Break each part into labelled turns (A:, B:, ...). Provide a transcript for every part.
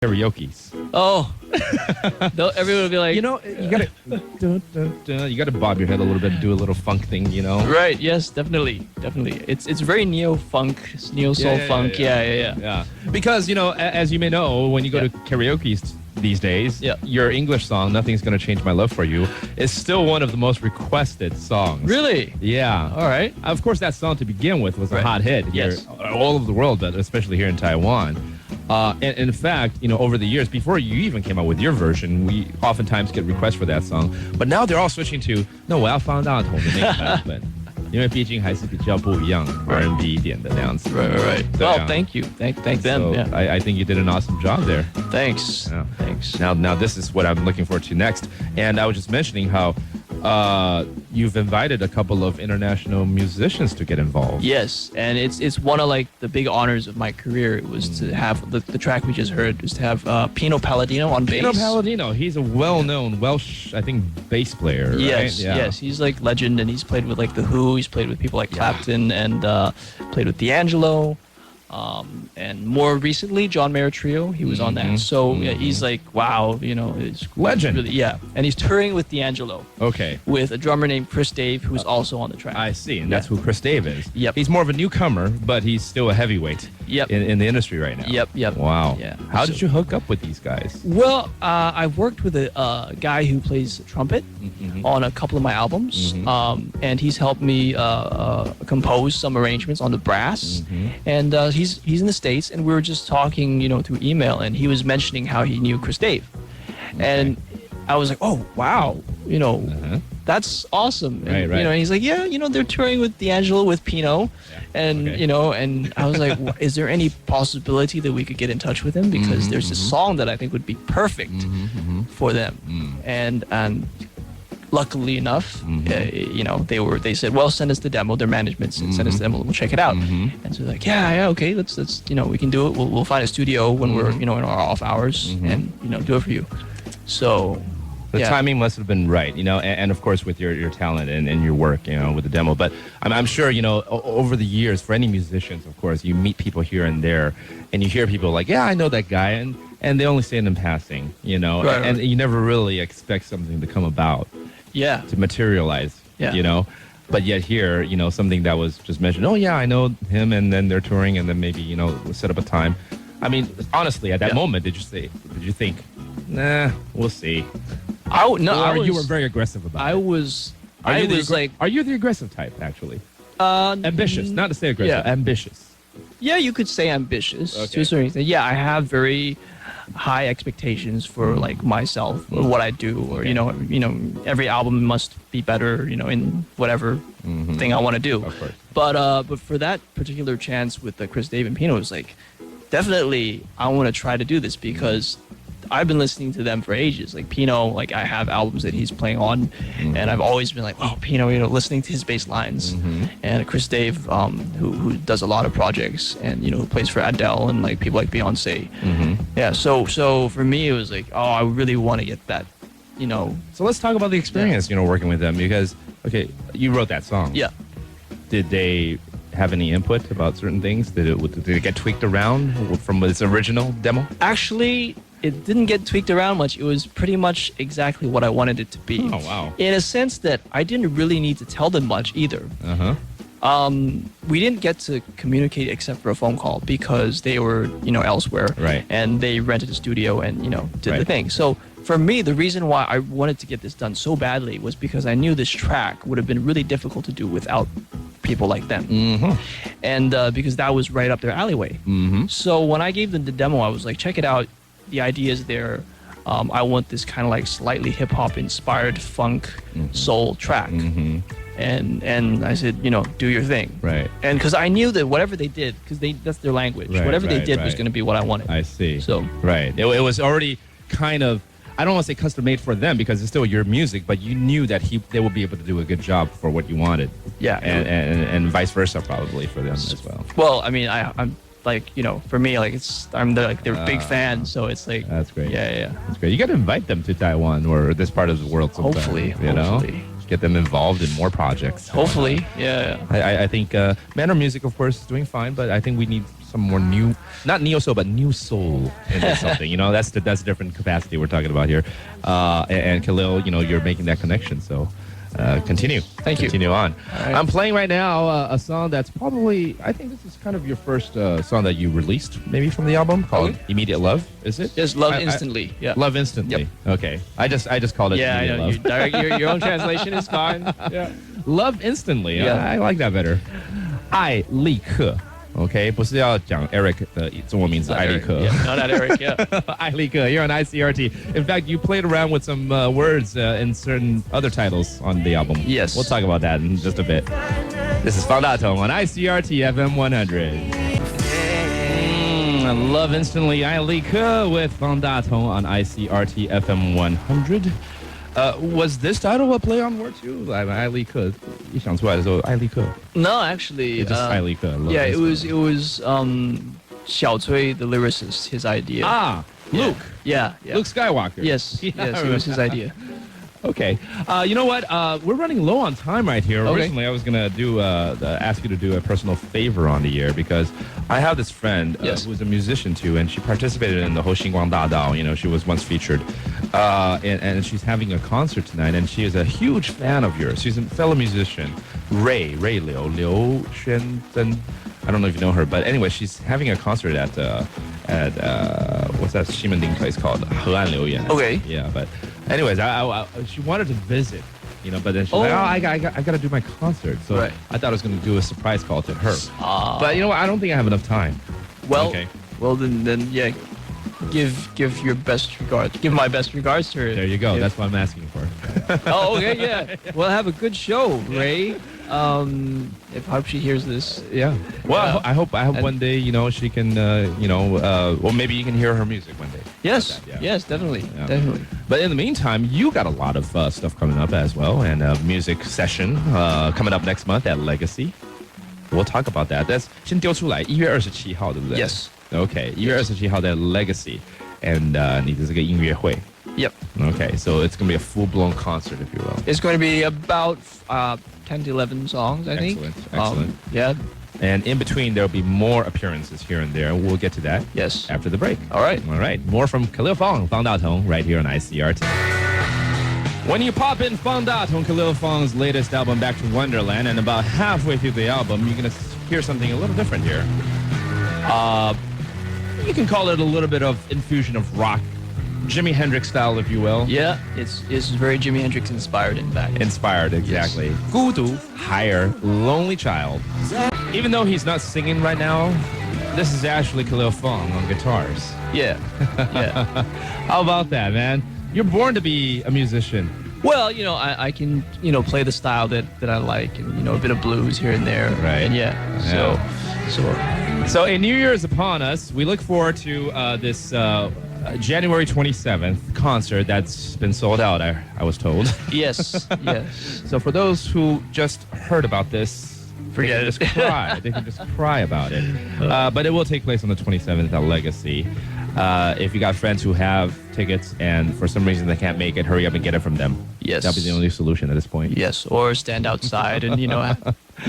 A: karaoke's.
B: Oh, everyone will be like,
A: You know, you gotta bob your head a little bit, do a little funk thing, you know.
B: right? Yes, definitely. It's very neo funk, neo soul funk. Yeah.
A: Yeah, because you know, as you may know, when you go to karaoke these days, your English song "Nothing's Gonna Change My Love for You" is still one of the most requested songs.
B: Really?
A: Yeah.
B: All right.
A: Of course, that song to begin with was a hot hit here,
B: Yes.
A: all over the world, but especially here in Taiwan. And in fact, you know, over the years, before you even came out with your version, we oftentimes get requests for that song. But now they're all switching to "我要方大同的那个版本." 因为毕竟还是比较不一样 R&B 一点的那样子。
B: Right. Well, thank you. Thank them.
A: So
B: Yeah.
A: I think you did an awesome job there.
B: Thanks.
A: Yeah.
B: Thanks.
A: Now this is what I'm looking forward to next. And I was just mentioning how you've invited a couple of international musicians to get involved.
B: Yes, and it's one of like the big honors of my career. It was to have the track we just heard was to have Pino Palladino on bass.
A: Pino Palladino, he's a well-known Welsh, I think, bass player. Right?
B: Yes, he's like legend, and he's played with like the Who. He's played with people like Clapton, and played with D'Angelo. And more recently, John Mayer Trio, he was on that. So he's like, wow, you know, it's
A: legend.
B: Really, and he's touring with D'Angelo.
A: Okay.
B: With a drummer named Chris Dave, who's also on the track.
A: I see, and that's who Chris Dave is.
B: Yep.
A: He's more of a newcomer, but he's still a heavyweight. In the industry right now.
B: Yep.
A: Wow.
B: Yeah.
A: How did you hook up with these guys?
B: Well, I worked with a guy who plays trumpet on a couple of my albums, and he's helped me compose some arrangements on the brass. And he's in the States, and we were just talking, you know, through email, and he was mentioning how he knew Chris Dave, and I was like, oh wow, you know, that's awesome. And,
A: Right.
B: You know, and he's like, yeah, you know, they're touring with D'Angelo with Pino, and you know, and I was like, is there any possibility that we could get in touch with him, because there's a song that I think would be perfect for them, and luckily enough, you know, they said, well, send us the demo. Their management said, send us the demo. We'll check it out. And so like, yeah, okay, let's you know, we can do it. We'll find a studio when we're, you know, in our off hours, and you know, do it for you. So
A: the timing must have been right, you know, and of course with your talent and your work, you know, with the demo. But I'm sure, you know, over the years, for any musicians, of course, you meet people here and there, and you hear people like, yeah, I know that guy, and they only say it in passing, you know, and you never really expect something to come about. To materialize, you know, but yet here, you know, something that was just mentioned, oh yeah, I know him, and then they're touring, and then maybe, you know, we'll set up a time. I mean, honestly, at that moment, did you think, nah, we'll see? You were very aggressive about it. Are you the aggressive type, actually? Ambitious, not to say aggressive, ambitious.
B: Yeah, you could say ambitious to a certain extent. Yeah, I have very high expectations for like myself or what I do, or you know, every album must be better, you know, in whatever thing I want to do.
A: Of course.
B: But for that particular chance with Chris Dave and Pino, it was like, definitely I want to try to do this, because I've been listening to them for ages. Like Pino, like I have albums that he's playing on, and I've always been like, oh, Pino, you know, listening to his bass lines. And Chris Dave, who does a lot of projects, and you know, who plays for Adele and like people like Beyonce. Yeah, so for me it was like, oh, I really want to get that, you know.
A: So let's talk about the experience, you know, working with them, because okay, you wrote that song.
B: Yeah.
A: Did they have any input about certain things? Did it get tweaked around from its original demo?
B: Actually, it didn't get tweaked around much. It was pretty much exactly what I wanted it to be.
A: Oh, wow.
B: In a sense that I didn't really need to tell them much either. We didn't get to communicate except for a phone call, because they were, you know, elsewhere.
A: Right.
B: And they rented a studio and, you know, did the thing. So for me, the reason why I wanted to get this done so badly was because I knew this track would have been really difficult to do without people like them. And because that was right up their alleyway. So when I gave them the demo, I was like, check it out. The idea is there. I want this kind of like slightly hip hop inspired funk soul track. And I said, you know, do your thing.
A: Right.
B: And because I knew that whatever they did, because that's their language, whatever they did was going to be what I wanted.
A: I see.
B: So
A: it was already kind of, I don't want to say custom made for them, because it's still your music, but you knew that they would be able to do a good job for what you wanted.
B: Yeah.
A: And vice versa probably for them as well.
B: Well, I mean, I'm like, you know, for me, like I'm their big fan, so it's like,
A: that's great.
B: Yeah.
A: That's great. You got to invite them to Taiwan or this part of the world sometime.
B: Hopefully,
A: you know? get them involved in more projects.
B: Hopefully, yeah.
A: I think Mandarin music, of course, is doing fine, but I think we need some more new, not neo soul, but new soul into something. You know, that's a different capacity we're talking about here. And Khalil, you know, you're making that connection, so. Continue.
B: Thank you.
A: Continue on.
B: Right.
A: I'm playing right now a song that's probably, I think this is kind of your first song that you released, maybe from the album, called Immediate Love. Is it?
B: Yes, Love Instantly. Yeah.
A: Love Instantly.
B: Yep.
A: Okay. I just called it
B: Yeah, I
A: Immediate
B: know.
A: Love.
B: You direct, your own translation is fine.
A: Yeah. Love Instantly.
B: Yeah.
A: I like that better. 爱立刻 OK， 不是要讲 Eric 的中文名字艾利克。
B: No, not Eric. Yeah.
A: 艾利克 You're on ICRT. In fact, you played around with some words in certain other titles on the album.
B: Yes.
A: We'll talk about that in just a bit. This is 方大同 on ICRT FM 100. Love Instantly 艾利克 with 方大同 on ICRT FM 100. Was this title a play on word too? 艾利克一想出来的时候，艾利克。
B: No, actually,
A: It's just 艾利克。
B: Yeah, it was Xiao Cui, the lyricist, his idea.
A: Luke.
B: Yeah.
A: Luke Skywalker.
B: Yes, it was his idea.
A: Okay. You know what? We're running low on time right here.
B: Okay.
A: Originally, I was going to ask you to do a personal favor on the air because I have this friend who's a musician too, and she participated in the Ho Xingguang Da Dao. You know, she was once featured. And she's having a concert tonight, and she is a huge fan of yours. She's a fellow musician, Ray Liu Xuanzhen. I don't know if you know her, but anyway, she's having a concert at what's that Ximending place called? He'an Liuyan.
B: Okay.
A: Yeah, but anyways, she wanted to visit, you know, but then she's like, I got to do my concert. So I thought I was going to do a surprise call to her. But you know what? I don't think I have enough time.
B: Well, then yeah. Give your best regards. Give my best regards to her.
A: There you go. That's what I'm asking for.
B: Okay, yeah. Well, have a good show, Ray. I hope she hears this.
A: Yeah. Well, I hope one day, you know, she can, well, maybe you can hear her music one day.
B: Yes.
A: Like that,
B: Yes, definitely. Definitely.
A: But in the meantime, you got a lot of stuff coming up as well, and a music session coming up next month at Legacy. We'll talk about that. That's 先丢出来1月27号，对不对？
B: Yes.
A: Okay, 1月27号在 Legacy, and 你的这个音乐会。
B: Yep.
A: Okay, so it's going to be a full-blown concert, if you will.
B: It's going to be about 10 to 11 songs, I think.
A: Excellent.
B: Yeah.
A: And in between, there'll be more appearances here and there. We'll get to that after the break.
B: All right.
A: More from Khalil Fong 方大同 right here on ICRT. When you pop in 方大同 Khalil Fong's latest album, Back to Wonderland, and about halfway through the album, you're going to hear something a little different here. You can call it a little bit of infusion of rock, Jimi Hendrix style, if you will.
B: Yeah, it's very Jimi Hendrix inspired, in fact.
A: Inspired, exactly. 孤独 higher, lonely child. Even though he's not singing right now, this is actually Khalil Fong on guitars.
B: Yeah.
A: How about that, man? You're born to be a musician.
B: Well, you know, I can, you know, play the style that I like, and, you know, a bit of blues here and there.
A: Right.
B: And
A: So a New Year is upon us. We look forward to this January 27th concert that's been sold out, I was told.
B: Yes.
A: So for those who just heard about this,
B: forget it.
A: Just cry. They can just cry about it. But it will take place on the 27th at Legacy. If you got friends who have tickets and for some reason they can't make it, hurry up and get it from them.
B: Yes.
A: That'll be the only solution at this point.
B: Yes, or stand outside and, you know,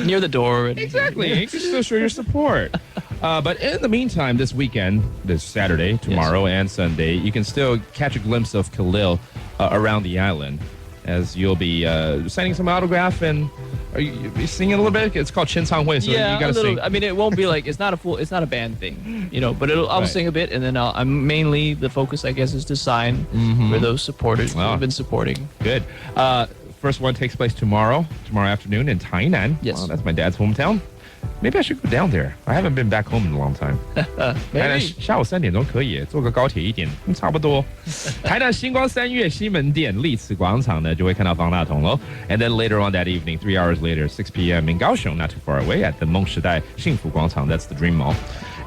B: near the door. And,
A: Exactly. You can still show your support. But in the meantime, this weekend, this Saturday, tomorrow, and Sunday, you can still catch a glimpse of Khalil around the island as you'll be signing some autograph and are you singing a little bit? It's called Chin Chang Hui, so you got to sing.
B: I mean, it won't be like, it's not a band thing, you know, but I'll sing a bit, and then I'm mainly, the focus, I guess, is to sign for those supporters who have been supporting.
A: Good. First one takes place tomorrow afternoon in Tainan.
B: Yes.
A: Well, that's my dad's hometown. Maybe I should go down there. I haven't been back home in a long time.
B: Maybe.
A: 下午3点钟可以坐个高铁1点，差不多。台南星光三月西门店丽池广场呢，就会看到方大同喽。And then later on that evening, 3 hours later, 6 p.m. in Kaohsiung, not too far away, at the 梦时代幸福广场. That's the Dream Mall.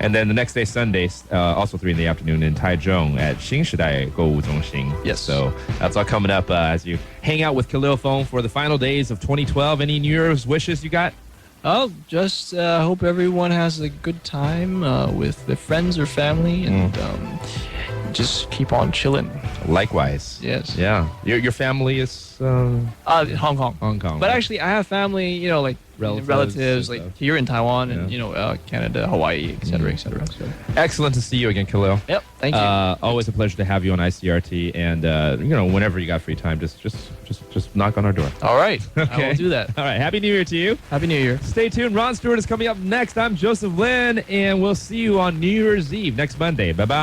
A: And then the next day, Sunday, also 3 in the afternoon in Taichung at 新时代购物中心.
B: Yes.
A: So that's all coming up as you hang out with Khalil Fong for the final days of 2012. Any New Year's wishes you got?
B: Oh, just hope everyone has a good time with their friends or family, and just keep on chilling.
A: Likewise.
B: Yes.
A: Yeah. Your family is
B: Hong Kong.
A: Hong Kong.
B: But
A: right?
B: actually, I have family, like
A: Relatives
B: like
A: and stuff.
B: here in Taiwan and
A: Yeah.
B: Canada, Hawaii, etc., etc. So,
A: Excellent to see you again, Khalil.
B: yep. Thank you.
A: Always a pleasure to have you on ICRT, and whenever you got free time, just knock on our door.
B: All right. I
A: Okay.
B: will do that.
A: All right. Happy New Year to you.
B: Happy New Year.
A: Stay tuned. Ron Stewart is coming up next. I'm Joseph Lin, and we'll see you on New Year's Eve next Monday. Bye bye.